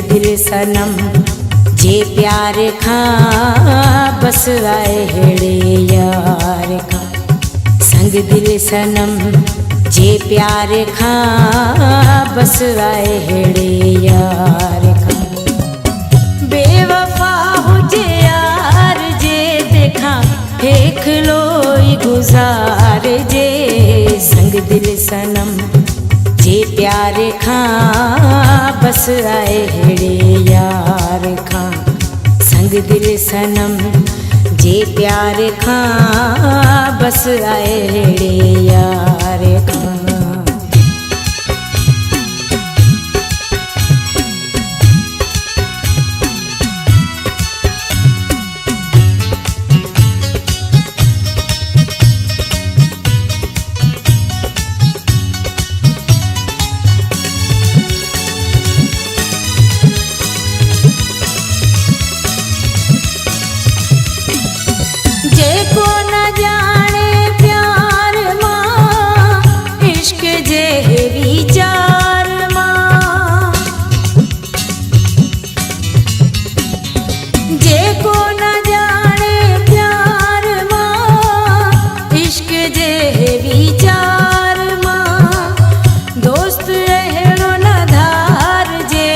दिल सनम जे प्यार खां बस आए हेड़े यार खां। संग दिल सनम जे प्यार खां बस आए हेड़े यार खां। बेवफा हुजे यार जे देखा हेख लोई गुजार जे। संग दिल सनम जे प्यार खां बस आए हेड़े यार खां। संग दिल सनम जे प्यार खां बस आए हेड़े यार खां। जेको न जाने प्यार मां इश्क जे विचार मां। जेको न जाने प्यार मां इश्क जे विचार मां। दोस्त अहिड़ो न धार जे,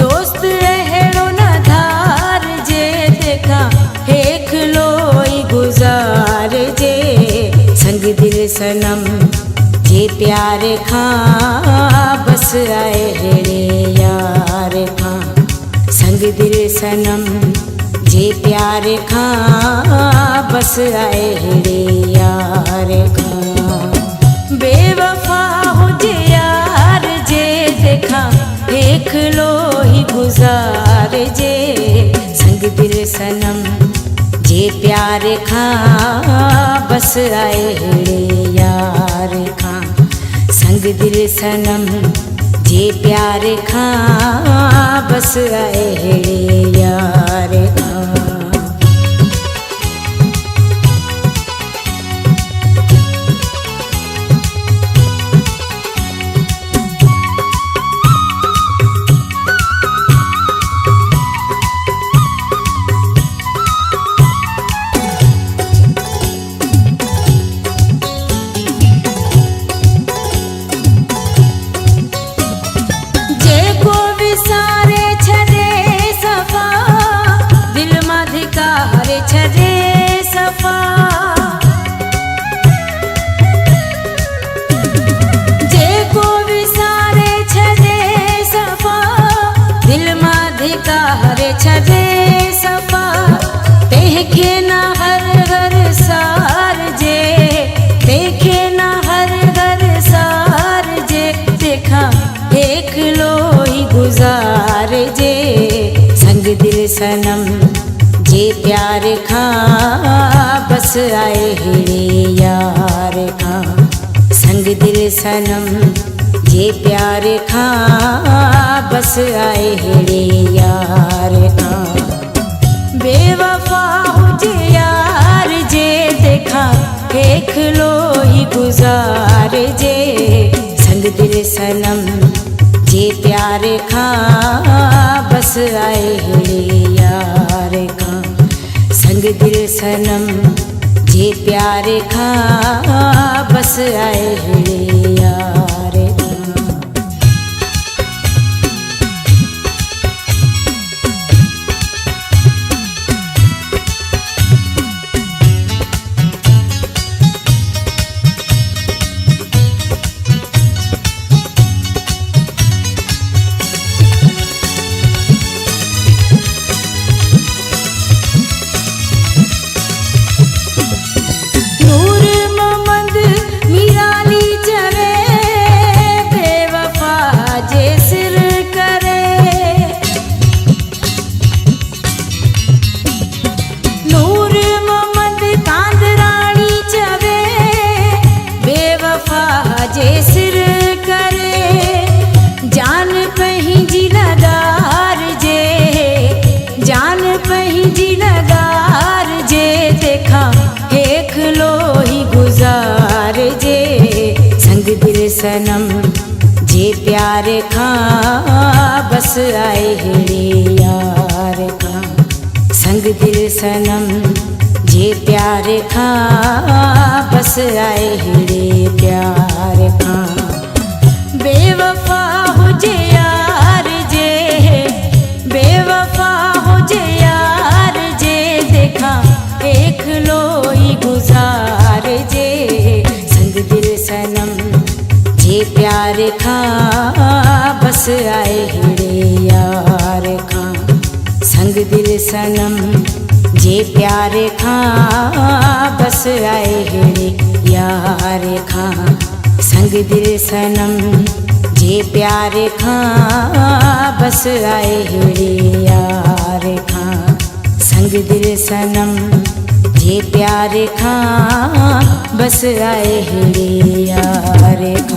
दोस्त अहिड़ो न धार जे देखा हेख लोई गुजार जे। संग दिल सनम जे प्यार खां बस आए हेड़े यार खां। संग दिल सनम जे प्यार खां बस आए हेड़े यार खां। बेवफा हुजे यार जे देखा हेख लोई गुजार जे। संग दिल सनम जे प्यार खां बस आए हेड़े यार खां। संग दिल सनम जे प्यार खां बस आए हेड़े यार खां। छजे सफा जेको विसारे छजे सफा दिल मां धिकारे छजे सफा। तंहिंखे न हर हर सार जे, तंहिंखे न हर हर सार जे देखा हेख लोई गुजार जे। संग दिल सनम जे प्यार खां बस आए हेड़े यार खां। संग दिल सनम जे प्यार खां बस आए हेड़े यार खां। बेवफा हुजे यार जे देखा हेख लोई गुजार जे। संग दिल सनम जे प्यार खां बस आए हेड़े यार खां। संग दिल सनम जे प्यार खां बस आए हेड़े यार खां। नूर मोहम्मद मीराली चवे प्यार खां बस आए हेड़े यार खां। संग दिल सनम जे प्यार खां बस आए हेड़े प्यार खां। बेवफा हुजे यार जे, बेवफा हुजे यार जे, देखा एक लोई गुजार जे। संग दिल सनम जे प्यार खां बस आए हेड़े यार खां। संग दिल सनम जे प्यार खां बस आए हेड़े यार खां। संग दिल सनम जे प्यार खां बस आए हेड़े यार खां। संग दिल सनम जे प्यार खां बस आए हेड़े यार खां।